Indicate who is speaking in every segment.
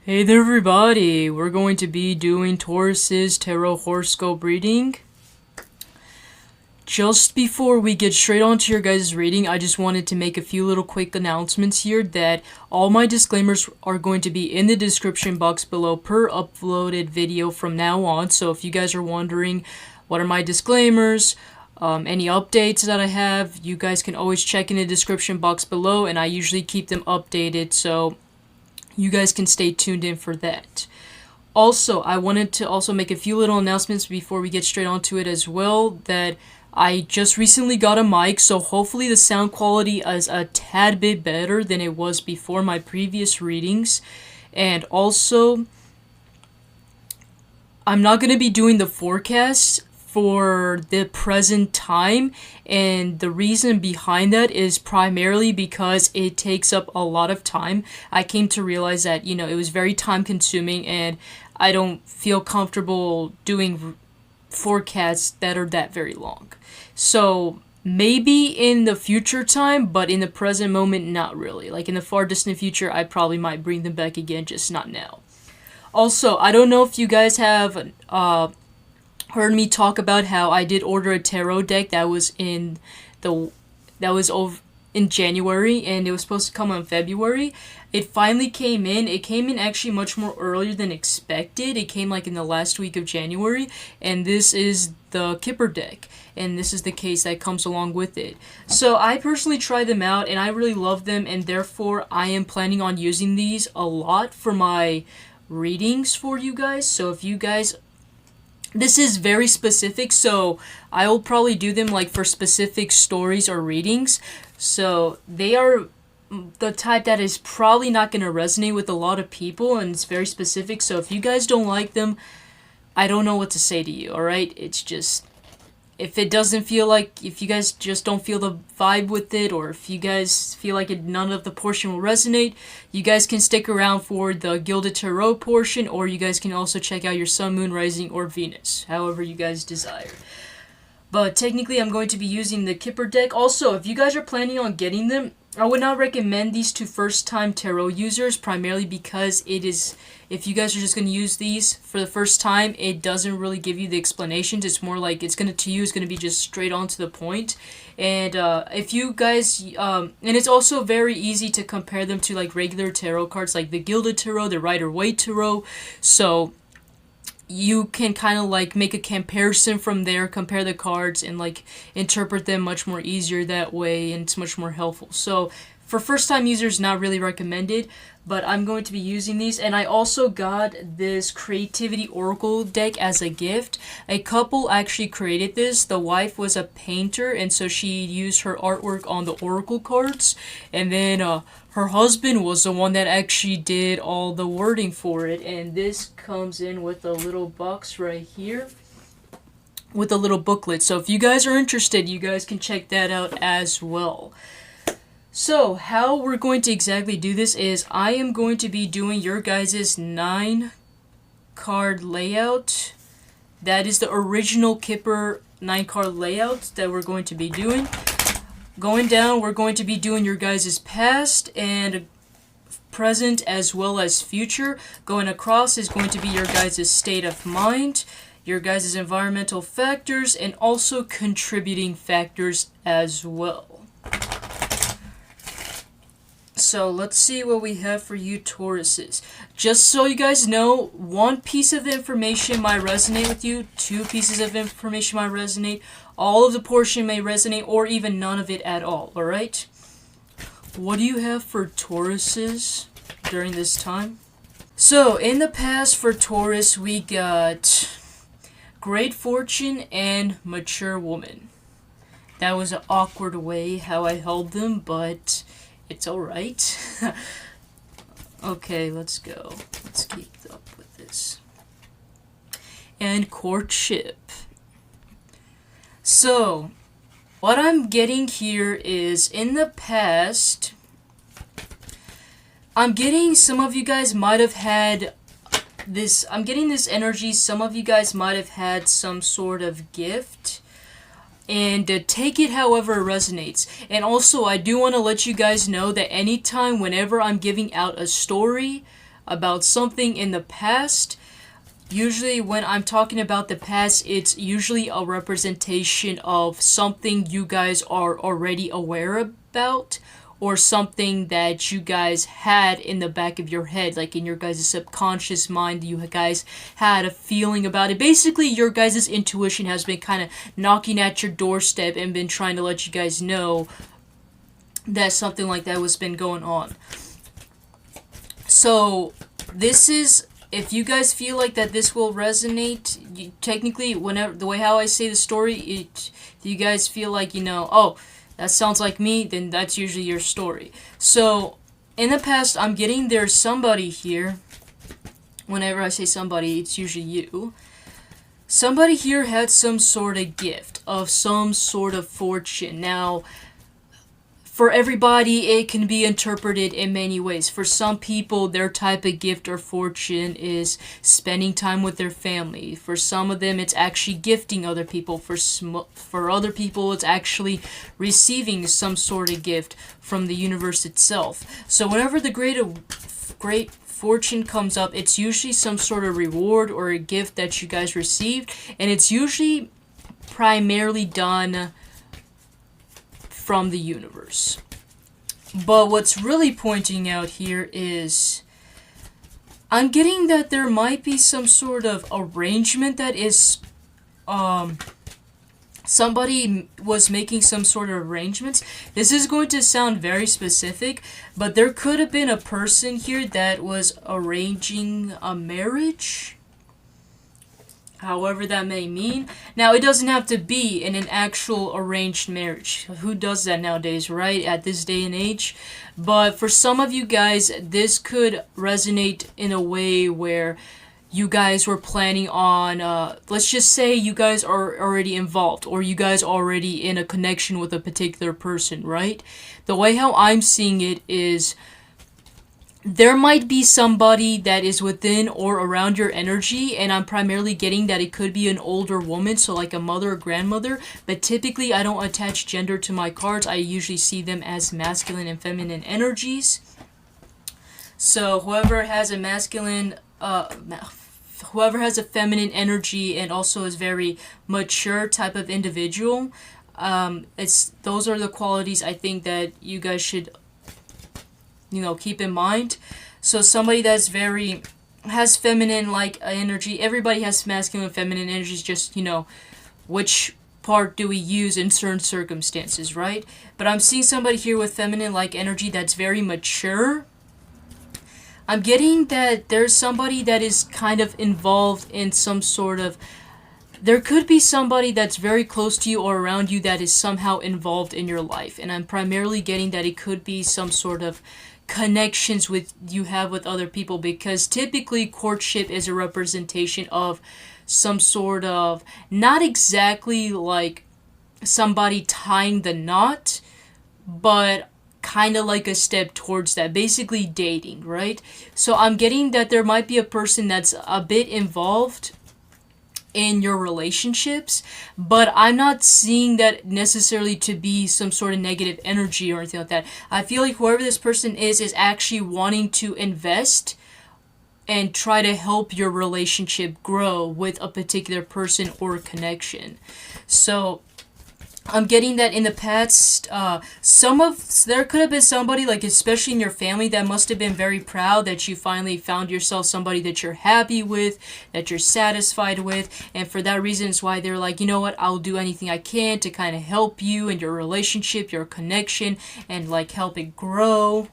Speaker 1: Hey there everybody, we're going to be doing Taurus's tarot horoscope reading. Just before we get straight on to your guys' reading, I just wanted to make a few little quick announcements here that all my disclaimers are going to be in the description box below per uploaded video from now on. So if you guys are wondering what are my disclaimers, any updates that I have, you guys can always check in the description box below, and I usually keep them updated, so you guys can stay tuned in for that. Also, I wanted to also make a few little announcements before we get straight onto it as well, that I just recently got a mic, so hopefully the sound quality is a tad bit better than it was before my previous readings. And also, I'm not going to be doing the forecast for the present time, and the reason behind that is primarily because it takes up a lot of time. I came to realize that, it was very time consuming, and I don't feel comfortable doing forecasts that are that very long. So maybe in the future time, but in the present moment, not really. Like in the far distant future, I probably might bring them back again, just not now. Also, I don't know if you guys have heard me talk about how I did order a tarot deck that was in January, and it was supposed to come in February. It finally came in. It came in actually much more earlier than expected. It came like in the last week of January, and this is the Kipper deck, and this is the case that comes along with it. So I personally tried them out, and I really love them, and therefore I am planning on using these a lot for my readings for you guys. So if you guys, this is very specific, so I will probably do them like for specific stories or readings. So they are the type that is probably not going to resonate with a lot of people, and it's very specific. So if you guys don't like them, I don't know what to say to you, alright? It's just, if it doesn't feel like, if you guys just don't feel the vibe with it, or if you guys feel like none of the portion will resonate, you guys can stick around for the Gilded Tarot portion, or you guys can also check out your Sun, Moon, Rising, or Venus, however you guys desire. But technically, I'm going to be using the Kipper deck. Also, if you guys are planning on getting them, I would not recommend these to first-time tarot users, primarily because if you guys are just going to use these for the first time, it doesn't really give you the explanations. It's more like it's going to be just straight on to the point. And if you guys, and it's also very easy to compare them to like regular tarot cards, like the Gilded Tarot, the Rider-Waite Tarot. So you can kind of like make a comparison from there, compare the cards, and like interpret them much more easier that way, and it's much more helpful. So for first time users, not really recommended, but I'm going to be using these. And I also got this Creativity Oracle deck as a gift. A couple actually created this. The wife was a painter, and so she used her artwork on the Oracle cards, and then her husband was the one that actually did all the wording for it. And this comes in with a little box right here with a little booklet. So if you guys are interested, you guys can check that out as well. So how we're going to exactly do this is I am going to be doing your guys' 9 card layout. That is the original Kipper 9 card layout that we're going to be doing. Going down, we're going to be doing your guys' past and present as well as future. Going across is going to be your guys' state of mind, your guys' environmental factors, and also contributing factors as well. So let's see what we have for you Tauruses. Just so you guys know, one piece of information might resonate with you, 2 pieces of information might resonate, all of the portion may resonate, or even none of it at all, alright? What do you have for Tauruses during this time? So, in the past for Taurus, we got Great Fortune and Mature Woman. That was an awkward way how I held them, but it's alright. Okay, let's go. Let's keep up with this. And Courtship. So, what I'm getting here is, in the past, I'm getting some of you guys might have had this, I'm getting this energy, some of you guys might have had some sort of gift, and take it however it resonates. And also, I do want to let you guys know that anytime, whenever I'm giving out a story, about something in the past. Usually when I'm talking about the past, it's usually a representation of something you guys are already aware about, or something that you guys had in the back of your head, like in your guys' subconscious mind, you guys had a feeling about it. Basically, your guys' intuition has been kind of knocking at your doorstep and been trying to let you guys know that something like that was been going on. So this is, if you guys feel like that this will resonate, technically, whenever the way how I say the story, if you guys feel like, oh, that sounds like me, then that's usually your story. So in the past, I'm getting there's somebody here. Whenever I say somebody, it's usually you. Somebody here had some sort of gift of some sort of fortune. Now, for everybody, it can be interpreted in many ways. For some people, their type of gift or fortune is spending time with their family. For some of them, it's actually gifting other people. For other people, it's actually receiving some sort of gift from the universe itself. So whenever the great fortune comes up, it's usually some sort of reward or a gift that you guys received. And it's usually primarily done from the universe. But what's really pointing out here is I'm getting that there might be some sort of arrangement that is somebody was making some sort of arrangements. This is going to sound very specific, but there could have been a person here that was arranging a marriage, however that may mean. Now, it doesn't have to be in an actual arranged marriage. Who does that nowadays, right? At this day and age. But for some of you guys, this could resonate in a way where you guys were planning on, let's just say you guys are already involved, or you guys already in a connection with a particular person, right? The way how I'm seeing it is, there might be somebody that is within or around your energy, and I'm primarily getting that it could be an older woman, so like a mother or grandmother, but typically I don't attach gender to my cards. I usually see them as masculine and feminine energies. So whoever has a masculine, whoever has a feminine energy and also is very mature type of individual, those are the qualities I think that you guys should keep in mind. So somebody that's has feminine like energy. Everybody has masculine and feminine energies, just which part do we use in certain circumstances, right? But I'm seeing somebody here with feminine like energy that's very mature. I'm getting that there's somebody that is kind of involved in some sort of, there could be somebody that's very close to you or around you that is somehow involved in your life. And I'm primarily getting that it could be some sort of connections you have with other people, because typically courtship is a representation of some sort of, not exactly like somebody tying the knot, but kind of like a step towards that, basically dating, right? So I'm getting that there might be a person that's a bit involved in your relationships, but I'm not seeing that necessarily to be some sort of negative energy or anything like that. I feel like whoever this person is actually wanting to invest and try to help your relationship grow with a particular person or connection. So I'm getting that in the past, there could have been somebody, like especially in your family, that must have been very proud that you finally found yourself somebody that you're happy with, that you're satisfied with, and for that reason it's why they're like, you know what, I'll do anything I can to kind of help you in your relationship, your connection, and like help it grow.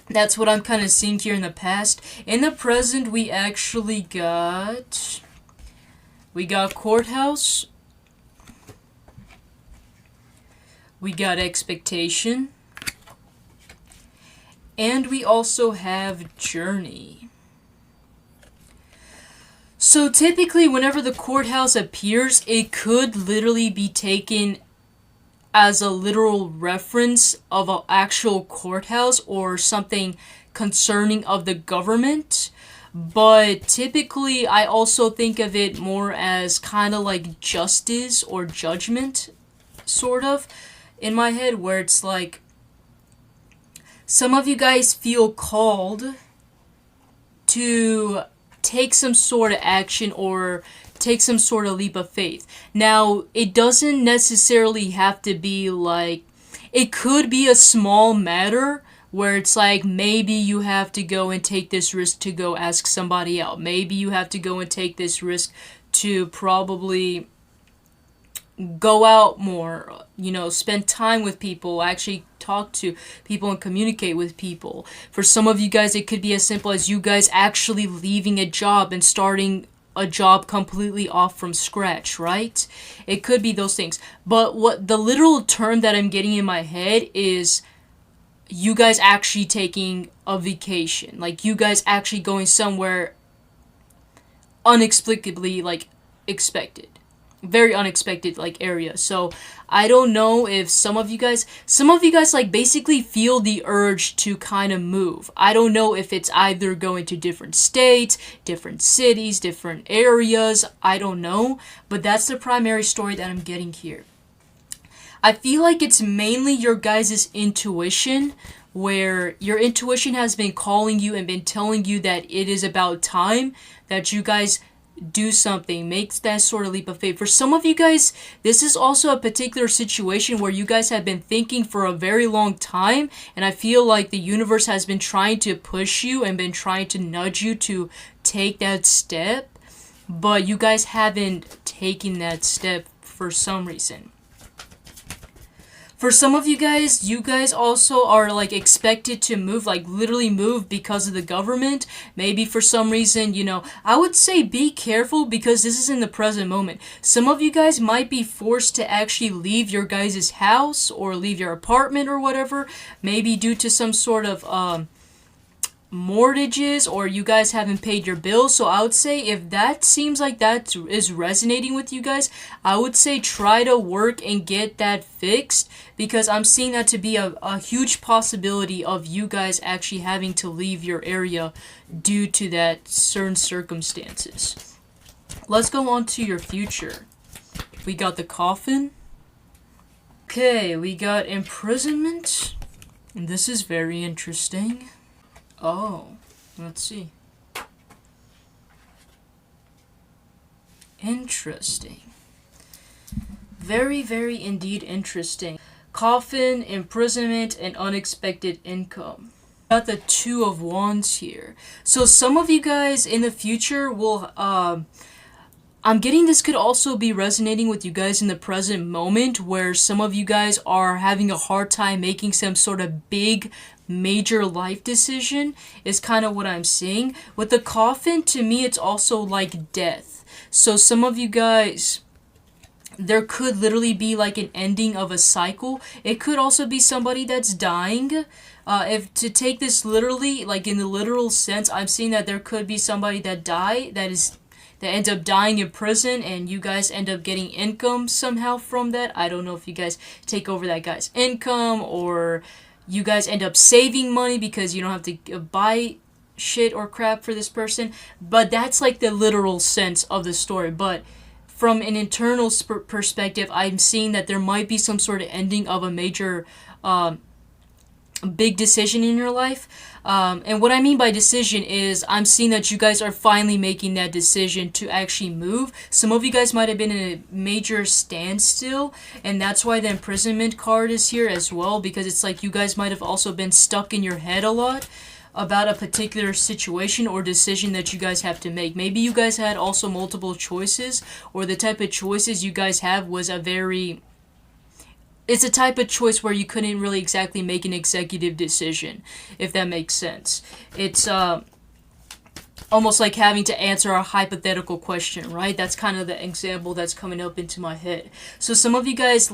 Speaker 1: That's what I'm kind of seeing here in the past. In the present, we actually got courthouse. We got expectation. And we also have journey. So typically whenever the courthouse appears, it could literally be taken as a literal reference of an actual courthouse or something concerning of the government. But typically I also think of it more as kind of like justice or judgment, sort of, in my head, where it's like some of you guys feel called to take some sort of action or take some sort of leap of faith. Now, it doesn't necessarily have to be like, it could be a small matter where it's like maybe you have to go and take this risk to go ask somebody out. Maybe you have to go and take this risk to probably go out more, spend time with people, actually talk to people and communicate with people. For some of you guys, it could be as simple as you guys actually leaving a job and starting a job completely off from scratch, right? It could be those things. But what the literal term that I'm getting in my head is you guys actually taking a vacation. Like you guys actually going somewhere inexplicably expected. Very unexpected area. So I don't know if some of you guys basically feel the urge to kind of move. I don't know if it's either going to different states, different cities, different areas. I don't know, but that's the primary story that I'm getting here. I feel like it's mainly your guys' intuition, where your intuition has been calling you and been telling you that it is about time that you guys do something, makes that sort of leap of faith. For some of you guys, this is also a particular situation where you guys have been thinking for a very long time, and I feel like the universe has been trying to push you and been trying to nudge you to take that step, but you guys haven't taken that step for some reason. For some of you guys also are expected to move, literally move because of the government. Maybe for some reason, I would say be careful because this is in the present moment. Some of you guys might be forced to actually leave your guys' house or leave your apartment or whatever, maybe due to some sort of mortgages, or you guys haven't paid your bills. So I would say if that seems like that is resonating with you guys, I would say try to work and get that fixed, because I'm seeing that to be a huge possibility of you guys actually having to leave your area due to that certain circumstances. Let's go on to your future. We got the Coffin. Okay, we got imprisonment. And this is very interesting. Oh, let's see. Interesting. Very, very indeed interesting. Coffin, imprisonment, and unexpected income. Got the Two of Wands here. So some of you guys in the future will, I'm getting this could also be resonating with you guys in the present moment, where some of you guys are having a hard time making some sort of big major life decision is kind of what I'm seeing. With the Coffin, to me, it's also like death. So some of you guys, there could literally be an ending of a cycle. It could also be somebody that's dying. If to take this literally, in the literal sense, I'm seeing that there could be somebody that ends up dying in prison, and you guys end up getting income somehow from that. I don't know if you guys take over that guy's income, or you guys end up saving money because you don't have to buy shit or crap for this person. But that's the literal sense of the story. But from an internal perspective, I'm seeing that there might be some sort of ending of a major big decision in your life. And what I mean by decision is I'm seeing that you guys are finally making that decision to actually move. Some of you guys might have been in a major standstill, and that's why the imprisonment card is here as well, because it's you guys might have also been stuck in your head a lot about a particular situation or decision that you guys have to make. Maybe you guys had also multiple choices, or the type of choices you guys have was it's a type of choice where you couldn't really exactly make an executive decision, if that makes sense. It's almost like having to answer a hypothetical question, right? That's kind of the example that's coming up into my head. So some of you guys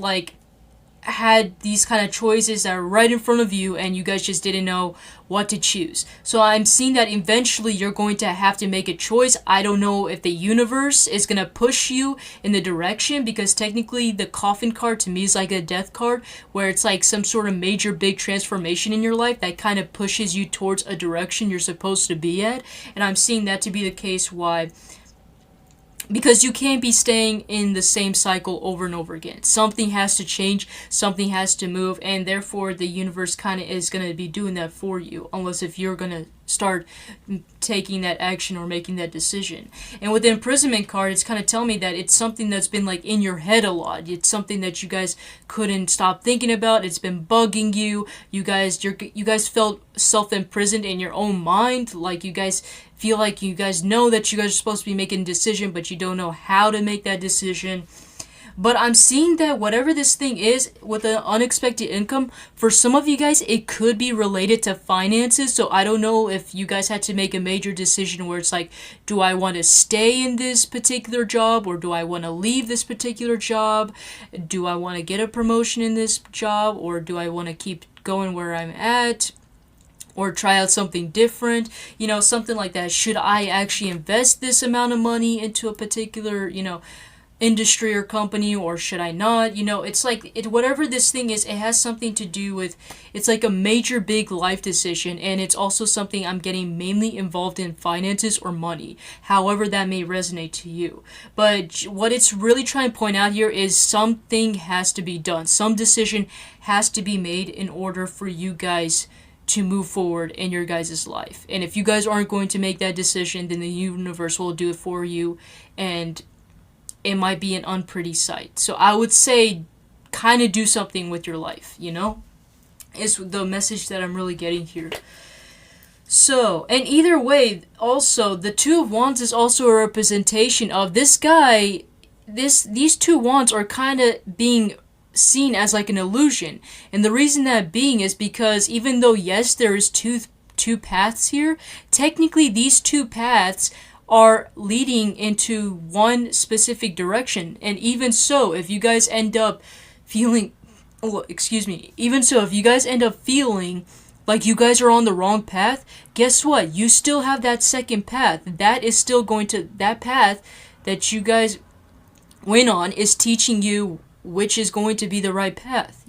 Speaker 1: had these kind of choices that are right in front of you, and you guys just didn't know what to choose. So I'm seeing that eventually you're going to have to make a choice. I don't know if the universe is going to push you in the direction, because technically the Coffin card to me is like a death card, where it's some sort of major big transformation in your life that kind of pushes you towards a direction you're supposed to be at. And I'm seeing that to be the case why because you can't be staying in the same cycle over and over again. Something has to change, something has to move, and therefore the universe kind of is going to be doing that for you, unless if you're going to start taking that action or making that decision. And with the imprisonment card, it's kind of telling me that it's something that's been like in your head a lot. It's something that you guys couldn't stop thinking about. It's been bugging you. You guys felt self-imprisoned in your own mind. Like you guys feel like you guys know that you guys are supposed to be making a decision, but you don't know how to make that decision. But I'm seeing that whatever this thing is with an unexpected income, for some of you guys, it could be related to finances. So I don't know if you guys had to make a major decision where it's like, do I want to stay in this particular job, or do I want to leave this particular job? Do I want to get a promotion in this job, or do I want to keep going where I'm at? Or try out something different, something like that. Should I actually invest this amount of money into a particular, industry or company, or should I not? It's like, whatever this thing is, it has something to do with, it's like a major big life decision, and it's also something I'm getting mainly involved in finances or money, however that may resonate to you. But what it's really trying to point out here is something has to be done. Some decision has to be made in order for you guys to move forward in your guys' life. And if you guys aren't going to make that decision, then the universe will do it for you, and it might be an unpretty sight. So I would say kind of do something with your life, is the message that I'm really getting here. So, and either way, also, the Two of Wands is also a representation of this guy. These two wands are kind of being seen as like an illusion, and the reason that being is because even though yes there is two paths here, technically these two paths are leading into one specific direction. And even so, if you guys end up feeling if you guys end up feeling like you guys are on the wrong path, guess what, you still have that second path. That path that you guys went on is teaching you which is going to be the right path,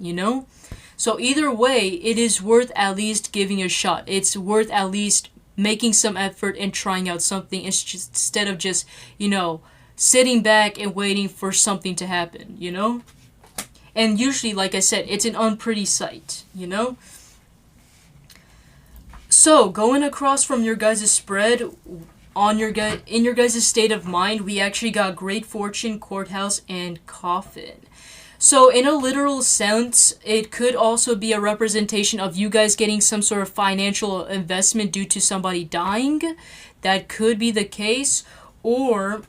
Speaker 1: So either way, it is worth at least giving a shot. It's worth at least making some effort and trying out something instead of just, sitting back and waiting for something to happen, And usually, like I said, it's an unpretty sight, So going across from your guys' spread, in your guys' state of mind, we actually got Great Fortune, Courthouse, and Coffin. So in a literal sense, it could also be a representation of you guys getting some sort of financial investment due to somebody dying. That could be the case. Or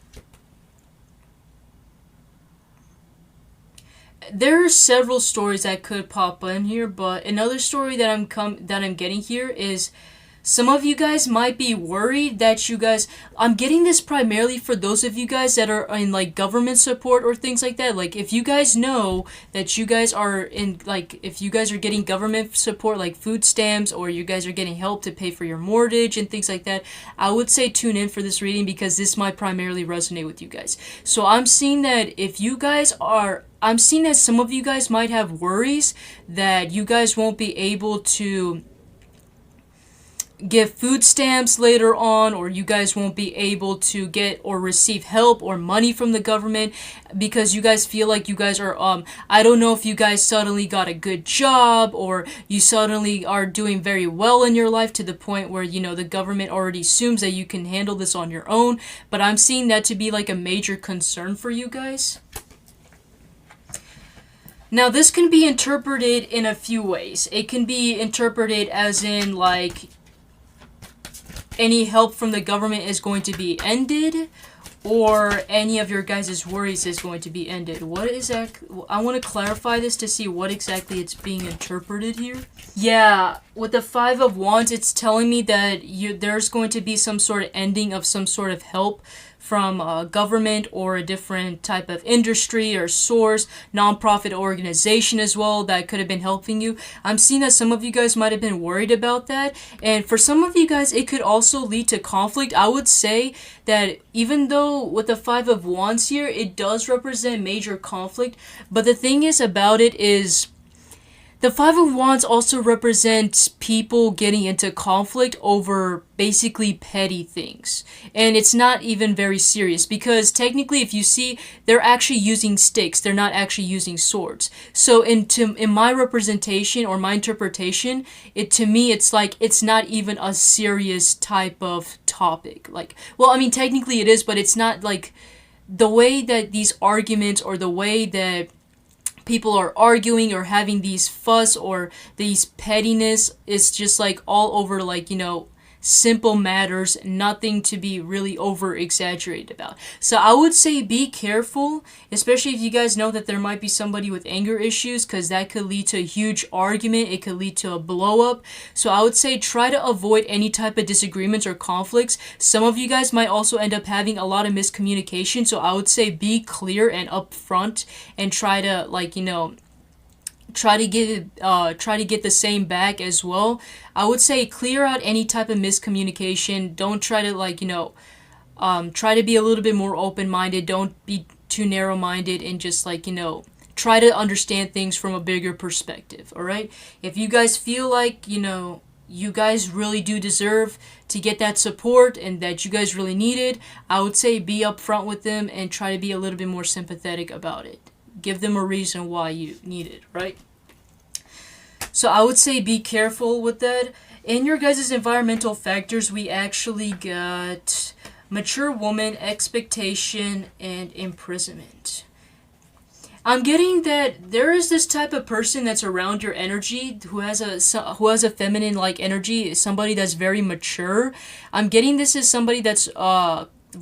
Speaker 1: there are several stories that could pop in here, but another story that I'm getting here is some of you guys might be worried that I'm getting this primarily for those of you guys that are in like government support or things like that. Like if you guys know that you guys are if you guys are getting government support like food stamps, or you guys are getting help to pay for your mortgage and things like that, I would say tune in for this reading because this might primarily resonate with you guys. So I'm seeing that some of you guys might have worries that you guys won't be able to get food stamps later on, or you guys won't be able to get or receive help or money from the government because you guys feel like you guys are I don't know if you guys suddenly got a good job, or you suddenly are doing very well in your life to the point where the government already assumes that you can handle this on your own. But I'm seeing that to be like a major concern for you guys. Now this can be interpreted in a few ways. It can be interpreted as in like any help from the government is going to be ended, or any of your guys' worries is going to be ended. What is that? I want to clarify this to see what exactly it's being interpreted here. Yeah, with the Five of Wands, it's telling me that there's going to be some sort of ending of some sort of help from government or a different type of industry or source, nonprofit organization as well that could have been helping you. I'm seeing that some of you guys might have been worried about that. And for some of you guys, it could also lead to conflict. I would say that even though with the Five of Wands here, it does represent major conflict, but the thing is about it is The Five of Wands also represents people getting into conflict over basically petty things. And it's not even very serious because technically if you see, they're actually using sticks. They're not actually using swords. So in my representation or my interpretation, to me it's like it's not even a serious type of topic. Like, well, I mean technically it is, but it's not like the way that these arguments or the way that people are arguing or having these fuss or these pettiness is just like all over, like, simple matters, nothing to be really over exaggerated about. So I would say be careful, especially if you guys know that there might be somebody with anger issues, because that could lead to a huge argument. It could lead to a blow up. So I would say try to avoid any type of disagreements or conflicts. Some of you guys might also end up having a lot of miscommunication. So I would say be clear and upfront and try to try to get the same back as well. I would say clear out any type of miscommunication. Don't try to try to be a little bit more open-minded. Don't be too narrow-minded and just try to understand things from a bigger perspective. All right. If you guys feel like you guys really do deserve to get that support and that you guys really need it, I would say be upfront with them and try to be a little bit more sympathetic about it. Give them a reason why you need it, right? So I would say be careful with that. In your guys' environmental factors, we actually got mature woman, expectation, and imprisonment. I'm getting that there is this type of person that's around your energy who has a feminine like energy, somebody that's very mature. I'm getting this is somebody that's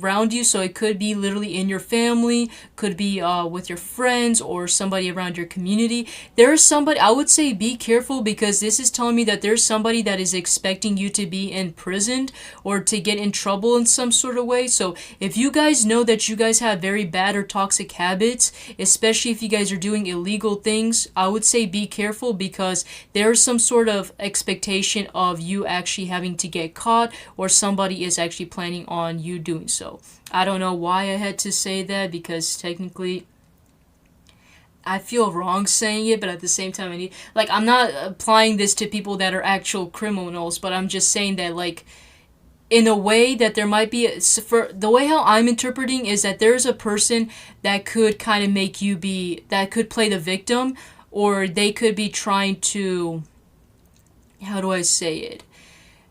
Speaker 1: around you, so it could be literally in your family, could be with your friends or somebody around your community. There's somebody, I would say be careful, because this is telling me that there's somebody that is expecting you to be imprisoned or to get in trouble in some sort of way. So if you guys know that you guys have very bad or toxic habits, especially if you guys are doing illegal things, I would say be careful, because there's some sort of expectation of you actually having to get caught, or somebody is actually planning on you doing so. I don't know why I had to say that, because technically I feel wrong saying it, but at the same time I'm not applying this to people that are actual criminals, but I'm just saying that in a way that there might be, for the way how I'm interpreting is that there's a person that could kind of make you that could play the victim, or they could be trying to, how do I say it?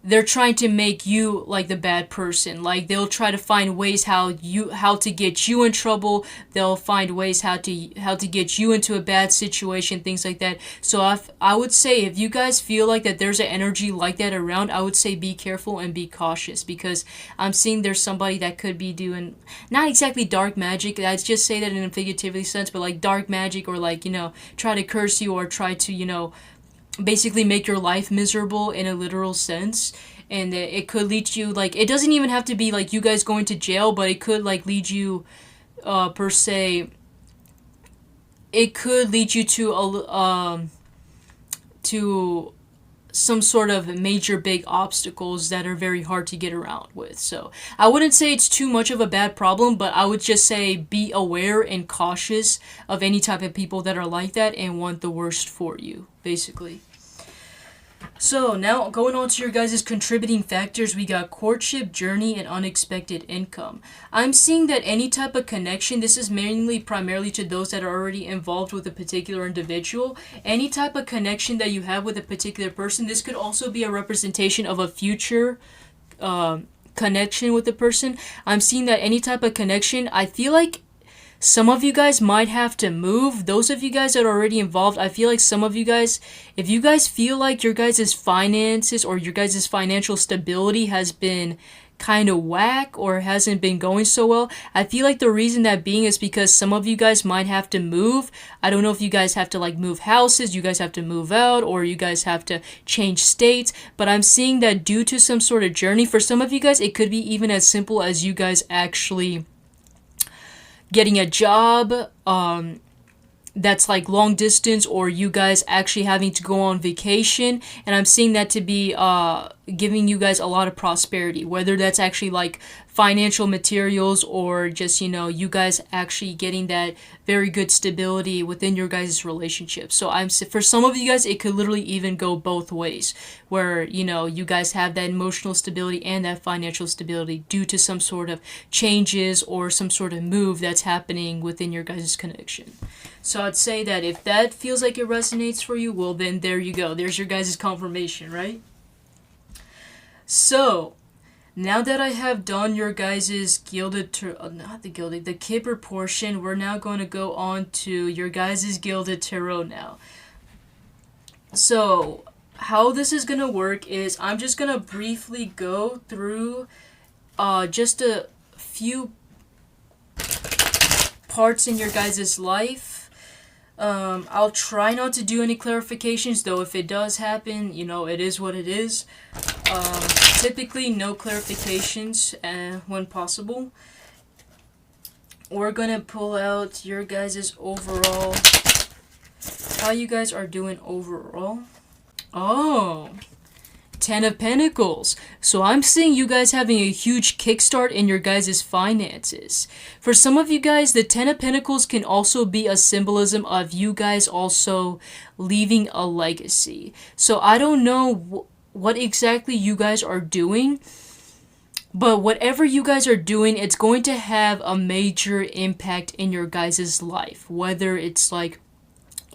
Speaker 1: They're trying to make you like the bad person. Like they'll try to find ways how to get you in trouble. They'll find ways how to get you into a bad situation, things like that. So I would say if you guys feel like that there's an energy like that around, I would say be careful and be cautious, because I'm seeing there's somebody that could be doing not exactly dark magic. I'd just say that in a figurative sense, but like dark magic, or try to curse you, or try to basically make your life miserable in a literal sense. And it could lead you, it doesn't even have to be you guys going to jail, but it could lead you per se, it could lead you to some sort of major big obstacles that are very hard to get around with. So I wouldn't say it's too much of a bad problem, but I would just say be aware and cautious of any type of people that are like that and want the worst for you, basically. So now going on to your guys' contributing factors, we got courtship, journey, and unexpected income. I'm seeing that any type of connection, this is primarily to those that are already involved with a particular individual. Any type of connection that you have with a particular person, this could also be a representation of a future connection with the person. I'm seeing that any type of connection, I feel like some of you guys might have to move. Those of you guys that are already involved, I feel like some of you guys, if you guys feel like your guys' finances or your guys' financial stability has been kind of whack or hasn't been going so well, I feel like the reason that being is because some of you guys might have to move. I don't know if you guys have to move houses, you guys have to move out, or you guys have to change states, but I'm seeing that due to some sort of journey, for some of you guys, it could be even as simple as you guys actually getting a job that's long distance, or you guys actually having to go on vacation. And I'm seeing that to be giving you guys a lot of prosperity, whether that's actually like financial materials or just, you guys actually getting that very good stability within your guys' relationship. So for some of you guys, it could literally even go both ways, where, you guys have that emotional stability and that financial stability due to some sort of changes or some sort of move that's happening within your guys' connection. So I'd say that if that feels like it resonates for you, well, then there you go. There's your guys' confirmation, right? So, now that I have done your guys' the Kipper portion, we're now going to go on to your guys' Gilded Tarot now. So, how this is going to work is I'm just going to briefly go through just a few parts in your guys' life. I'll try not to do any clarifications, though if it does happen, it is what it is. Typically, no clarifications when possible. We're gonna pull out your guys' overall, how you guys are doing overall. Oh, 10 of Pentacles. So I'm seeing you guys having a huge kickstart in your guys' finances. For some of you guys, the 10 of Pentacles can also be a symbolism of you guys also leaving a legacy. So I don't know what exactly you guys are doing, but whatever you guys are doing, it's going to have a major impact in your guys' life. Whether it's like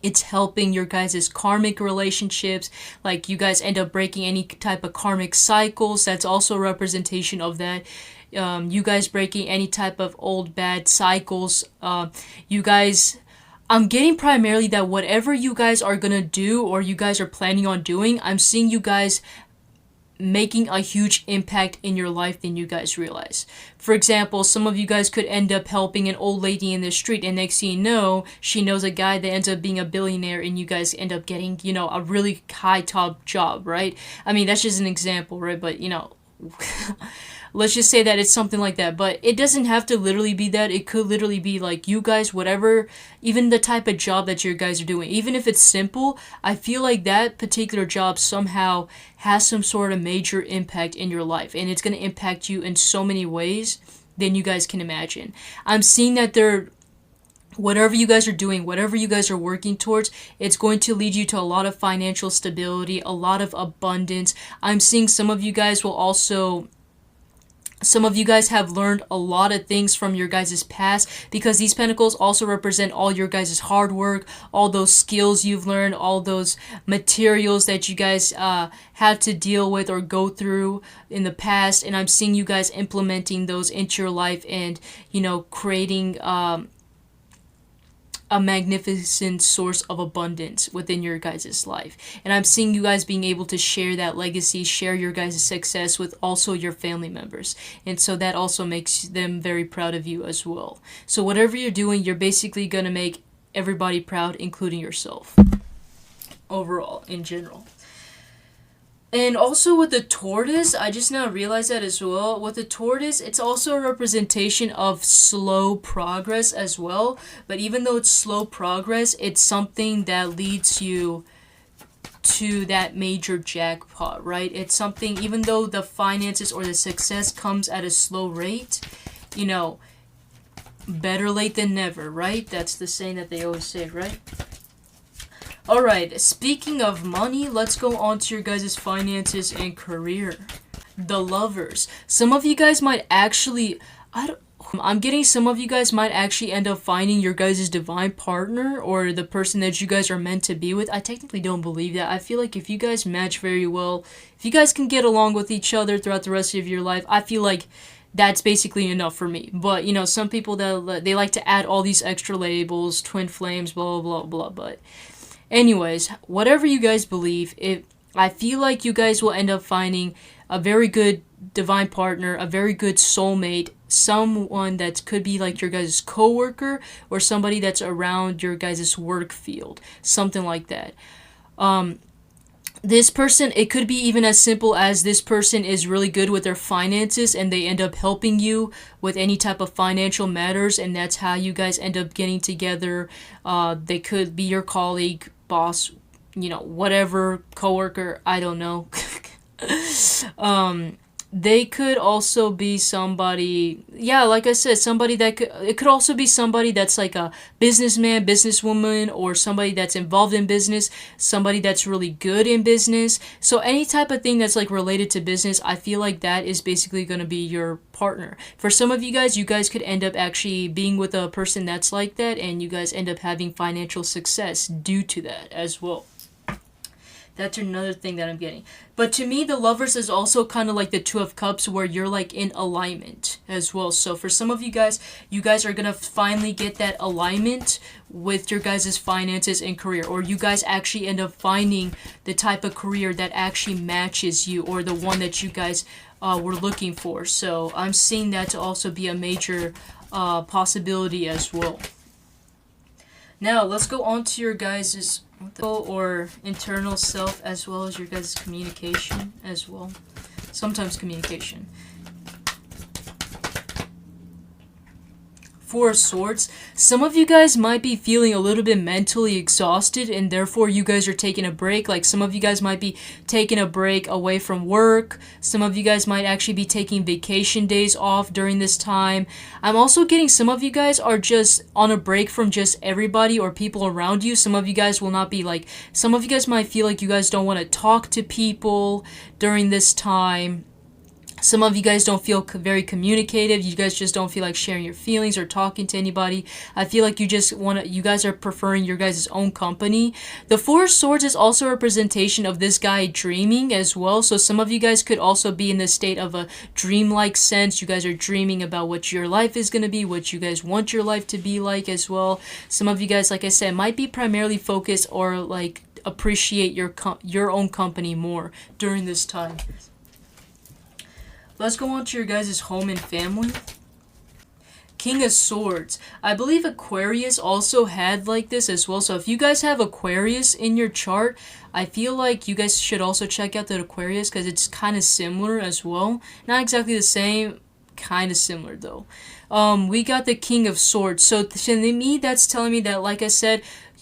Speaker 1: it's helping your guys' karmic relationships, like you guys end up breaking any type of karmic cycles, that's also a representation of that. You guys breaking any type of old bad cycles. You guys, I'm getting primarily that whatever you guys are gonna do or you guys are planning on doing, I'm seeing you guys making a huge impact in your life than you guys realize. For example, some of you guys could end up helping an old lady in the street, and next thing you know, she knows a guy that ends up being a billionaire, and you guys end up getting, a really high top job, right? I mean, that's just an example, right? But, let's just say that it's something like that. But it doesn't have to literally be that. It could literally be like you guys, whatever, even the type of job that you guys are doing, even if it's simple, I feel like that particular job somehow has some sort of major impact in your life, and it's going to impact you in so many ways than you guys can imagine. I'm seeing that whatever you guys are doing, whatever you guys are working towards, it's going to lead you to a lot of financial stability, a lot of abundance. I'm seeing some of you guys have learned a lot of things from your guys' past, because these pentacles also represent all your guys' hard work, all those skills you've learned, all those materials that you guys had to deal with or go through in the past. And I'm seeing you guys implementing those into your life and, creating a magnificent source of abundance within your guys' life. And I'm seeing you guys being able to share that legacy, share your guys' success with also your family members. And so that also makes them very proud of you as well. So whatever you're doing, you're basically going to make everybody proud, including yourself. Overall, in general. And also with the tortoise, I just now realized that as well. With the tortoise, it's also a representation of slow progress as well. But even though it's slow progress, it's something that leads you to that major jackpot, right? It's something, even though the finances or the success comes at a slow rate, better late than never, right? That's the saying that they always say, right? Alright, speaking of money, let's go on to your guys' finances and career. The Lovers. Some of you guys might actually, I'm getting some of you guys might actually end up finding your guys' divine partner or the person that you guys are meant to be with. I technically don't believe that. I feel like if you guys match very well, if you guys can get along with each other throughout the rest of your life, I feel like that's basically enough for me. But, some people, they like to add all these extra labels, twin flames, blah, blah, blah, but anyways, whatever you guys believe, I feel like you guys will end up finding a very good divine partner, a very good soulmate, someone that could be like your guys' coworker or somebody that's around your guys' work field, something like that. This person, it could be even as simple as this person is really good with their finances and they end up helping you with any type of financial matters, and that's how you guys end up getting together. They could be your colleague, boss, whatever, coworker, I don't know. They could also be somebody, yeah, like I said, somebody that could, it could also be somebody that's like a businessman, businesswoman, or somebody that's involved in business, somebody that's really good in business. So any type of thing that's like related to business, I feel like that is basically going to be your partner. For some of you guys could end up actually being with a person that's like that, and you guys end up having financial success due to that as well. That's another thing that I'm getting. But to me, the lovers is also kind of like the Two of Cups, where you're like in alignment as well. So for some of you guys are going to finally get that alignment with your guys' finances and career. Or you guys actually end up finding the type of career that actually matches you, or the one that you guys were looking for. So I'm seeing that to also be a major possibility as well. Now, let's go on to your guys' or internal self, as well as your guys' communication as well. Sometimes communication. Four of Swords. Some of you guys might be feeling a little bit mentally exhausted, and therefore you guys are taking a break. Like some of you guys might be taking a break away from work. Some of you guys might actually be taking vacation days off during this time. I'm also getting some of you guys are just on a break from just everybody or people around you. Some of you guys will not be like, some of you guys might feel like you guys don't want to talk to people during this time. Some of you guys don't feel very communicative. You guys just don't feel like sharing your feelings or talking to anybody. I feel like you guys are preferring your guys' own company. The Four of Swords is also a representation of this guy dreaming as well. So some of you guys could also be in the state of a dreamlike sense. You guys are dreaming about what your life is going to be, what you guys want your life to be like as well. Some of you guys, like I said, might be primarily focused or like appreciate your own company more during this time. Let's go on to your guys' home and family. King of Swords. I believe Aquarius also had like this as well. So if you guys have Aquarius in your chart, I feel like you guys should also check out that Aquarius, because it's kind of similar as well. Not exactly the same, kind of similar though. We got the King of Swords. So to me, that's telling me that, like I said,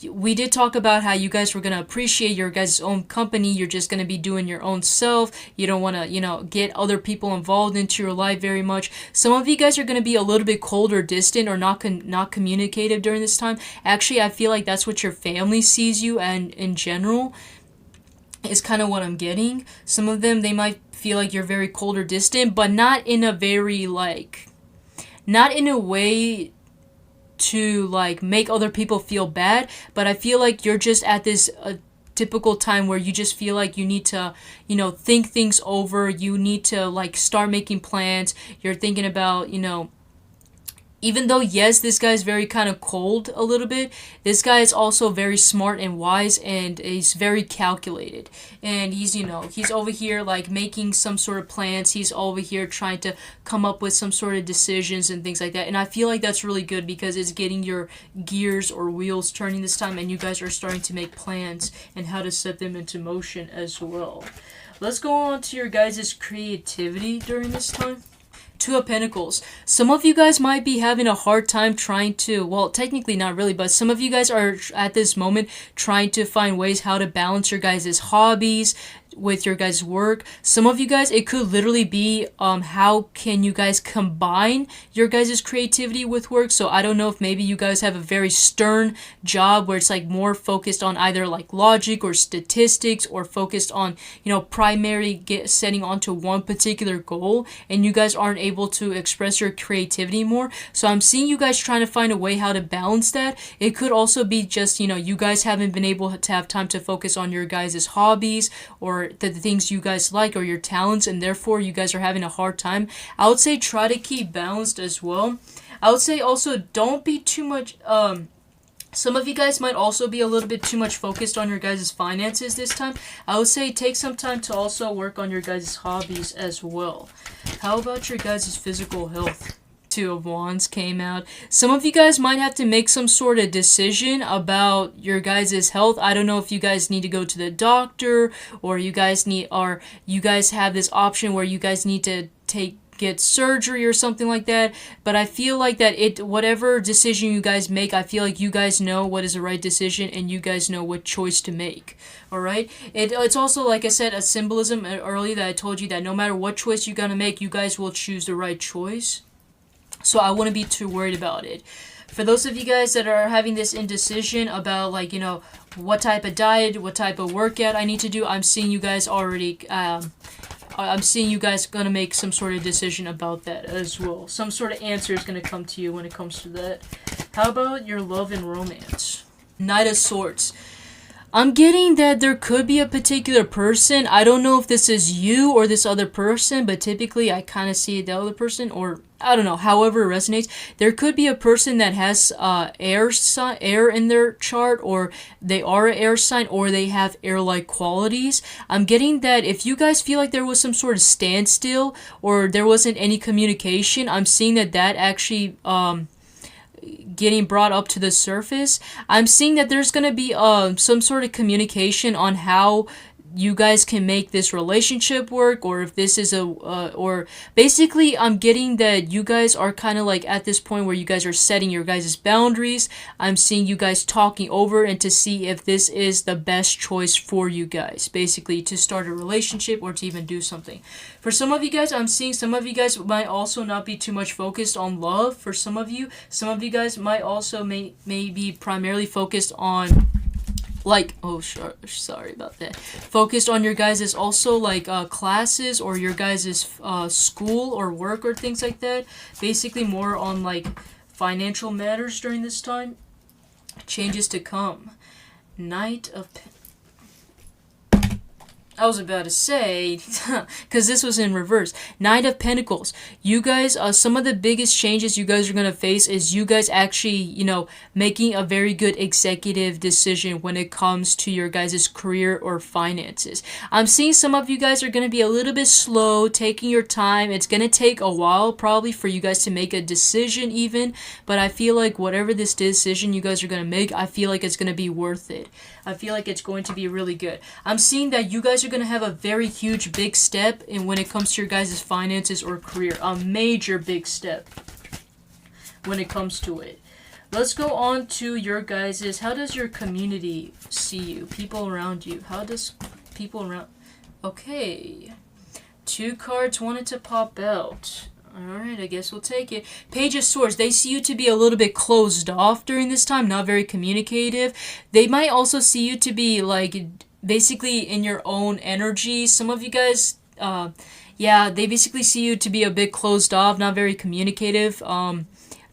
Speaker 1: we did talk about how you guys were going to appreciate your guys' own company. You're just going to be doing your own self. You don't want to, get other people involved into your life very much. Some of you guys are going to be a little bit cold or distant or not communicative during this time. Actually, I feel like that's what your family sees you, and in general is kind of what I'm getting. Some of them, they might feel like you're very cold or distant, but not in a very not in a way to like make other people feel bad, but I feel like you're just at this typical time where you just feel like you need to think things over. You need to like start making plans. You're thinking about even though, yes, this guy's very kind of cold a little bit, this guy is also very smart and wise, and he's very calculated. And he's, he's over here like making some sort of plans. He's over here trying to come up with some sort of decisions and things like that. And I feel like that's really good, because it's getting your gears or wheels turning this time, and you guys are starting to make plans and how to set them into motion as well. Let's go on to your guys' creativity during this time. Two of Pentacles. Some of you guys might be having a hard time trying to, well, technically not really, but some of you guys are at this moment trying to find ways how to balance your guys' hobbies with your guys' work. Some of you guys, it could literally be how can you guys combine your guys' creativity with work. So I don't know if maybe you guys have a very stern job where it's like more focused on either like logic or statistics, or focused on primary setting onto one particular goal, and you guys aren't able to express your creativity more. So I'm seeing you guys trying to find a way how to balance that. It could also be just you guys haven't been able to have time to focus on your guys' hobbies or the things you guys like or your talents, and therefore you guys are having a hard time. I would say try to keep balanced as well. I would say also don't be too much some of you guys might also be a little bit too much focused on your guys' finances this time. I would say take some time to also work on your guys' hobbies as well. How about your guys' physical health? Two of Wands came out. Some of you guys might have to make some sort of decision about your guys' health. I don't know if you guys need to go to the doctor, or you guys have this option where you guys need to take get surgery or something like that, but I feel like that whatever decision you guys make, I feel like you guys know what is the right decision and you guys know what choice to make. All right, it's also, like I said, a symbolism earlier that I told you that no matter what choice you're gonna make, you guys will choose the right choice. So I wouldn't be too worried about it. For those of you guys that are having this indecision about, like, you know, what type of diet, what type of workout I need to do, I'm seeing you guys already, I'm seeing you guys gonna make some sort of decision about that as well. Some sort of answer is gonna come to you when it comes to that. How about your love and romance? Knight of Swords. I'm getting that there could be a particular person. I don't know if this is you or this other person, but typically I kind of see the other person, or I don't know, however it resonates. There could be a person that has air in their chart, or they are an air sign, or they have air-like qualities. I'm getting that if you guys feel like there was some sort of standstill or there wasn't any communication, I'm seeing that actually getting brought up to the surface. I'm seeing that there's gonna be some sort of communication on how you guys can make this relationship work, or if this is or basically I'm getting that you guys are kind of like at this point where you guys are setting your guys' boundaries. I'm seeing you guys talking over and to see if this is the best choice for you guys, basically to start a relationship or to even do something. For some of you guys, I'm seeing some of you guys might also not be too much focused on love. For some of you guys might also may be primarily focused on, like, sorry about that. Focused on your guys' also like classes or your guys' school or work or things like that. Basically more on like financial matters during this time. Changes to come. Knight of I was about to say, because this was in reverse. Knight of Pentacles. You guys, some of the biggest changes you guys are going to face is you guys actually, you know, making a very good executive decision when it comes to your guys' career or finances. I'm seeing some of you guys are going to be a little bit slow, taking your time. It's going to take a while probably for you guys to make a decision even, but I feel like whatever this decision you guys are going to make, I feel like it's going to be worth it. I feel like it's going to be really good. I'm seeing that you guys are going to have a very huge big step in when it comes to your guys' finances or career. A major big step when it comes to it. Let's go on to your guys', how does your community see you? People around you. How does people around... Okay. 2 cards wanted to pop out. Alright, I guess we'll take it. Page of Swords. They see you to be a little bit closed off during this time, not very communicative. They might also see you to be, like, basically in your own energy. Some of you guys, they basically see you to be a bit closed off, not very communicative.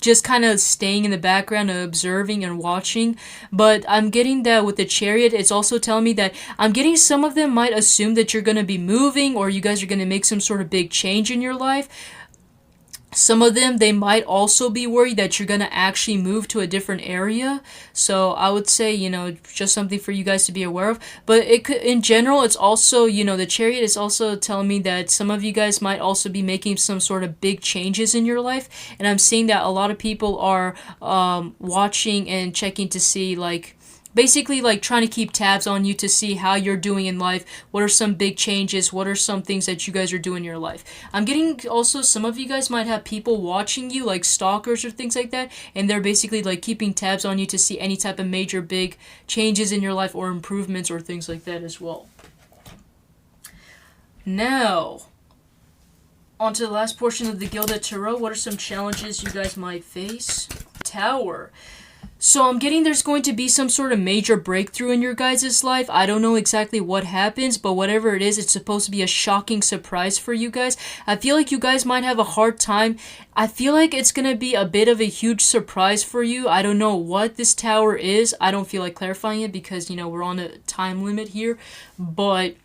Speaker 1: Just kind of staying in the background and observing and watching. But I'm getting that with the Chariot, it's also telling me that I'm getting some of them might assume that you're going to be moving or you guys are going to make some sort of big change in your life. Some of them, they might also be worried that you're going to actually move to a different area. So I would say, you know, just something for you guys to be aware of. But it could, in general, it's also, you know, the Chariot is also telling me that some of you guys might also be making some sort of big changes in your life. And I'm seeing that a lot of people are watching and checking to see, like, basically like trying to keep tabs on you to see how you're doing in life. What are some big changes? What are some things that you guys are doing in your life? I'm getting also some of you guys might have people watching you, like stalkers or things like that, and they're basically like keeping tabs on you to see any type of major big changes in your life or improvements or things like that as well. Now, on to the last portion of the Gilded Tarot. What are some challenges you guys might face? Tower. So I'm getting there's going to be some sort of major breakthrough in your guys' life. I don't know exactly what happens, but whatever it is, it's supposed to be a shocking surprise for you guys. I feel like you guys might have a hard time. I feel like it's going to be a bit of a huge surprise for you. I don't know what this tower is. I don't feel like clarifying it because, you know, we're on a time limit here. But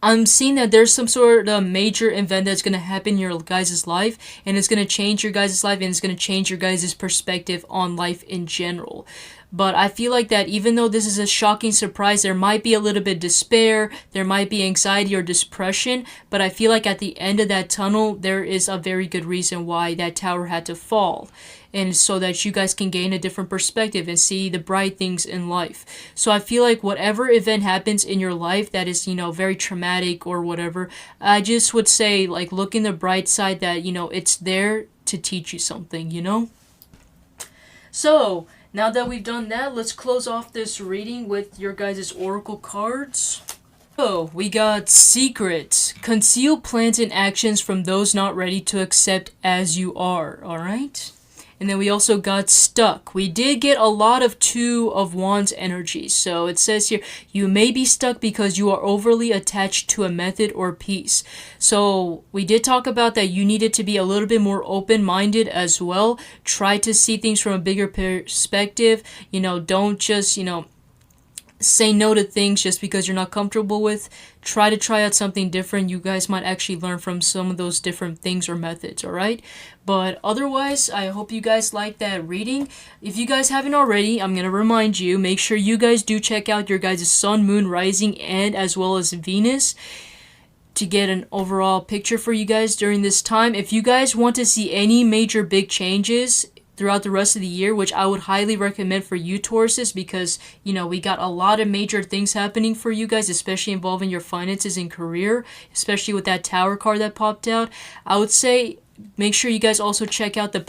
Speaker 1: I'm seeing that there's some sort of major event that's going to happen in your guys' life, and it's going to change your guys' life, and it's going to change your guys' perspective on life in general. But I feel like that even though this is a shocking surprise, there might be a little bit of despair, there might be anxiety or depression, but I feel like at the end of that tunnel, there is a very good reason why that tower had to fall. And so that you guys can gain a different perspective and see the bright things in life. So I feel like whatever event happens in your life that is, very traumatic or whatever, I just would say, like, look in the bright side that, it's there to teach you something. So, now that we've done that, let's close off this reading with your guys' oracle cards. So, we got secrets. Conceal plans and actions from those not ready to accept as you are, alright? And then we also got stuck. We did get a lot of Two of Wands energy. So it says here, you may be stuck because you are overly attached to a method or piece. So we did talk about that you needed to be a little bit more open-minded as well. Try to see things from a bigger perspective. Don't just, say no to things just because you're not comfortable with. Try to try out something different. You guys might actually learn from some of those different things or methods, alright? But otherwise, I hope you guys like that reading. If you guys haven't already, I'm going to remind you, make sure you guys do check out your guys' sun, moon, rising, and as well as Venus to get an overall picture for you guys during this time. If you guys want to see any major big changes throughout the rest of the year, which I would highly recommend for you, Tauruses, because, we got a lot of major things happening for you guys, especially involving your finances and career, especially with that Tower card that popped out. I would say make sure you guys also check out the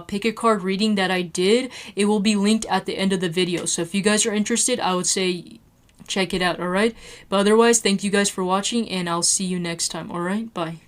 Speaker 1: pick a card reading that I did. It will be linked at the end of the video. So if you guys are interested, I would say check it out, alright? But otherwise, thank you guys for watching, and I'll see you next time, alright? Bye.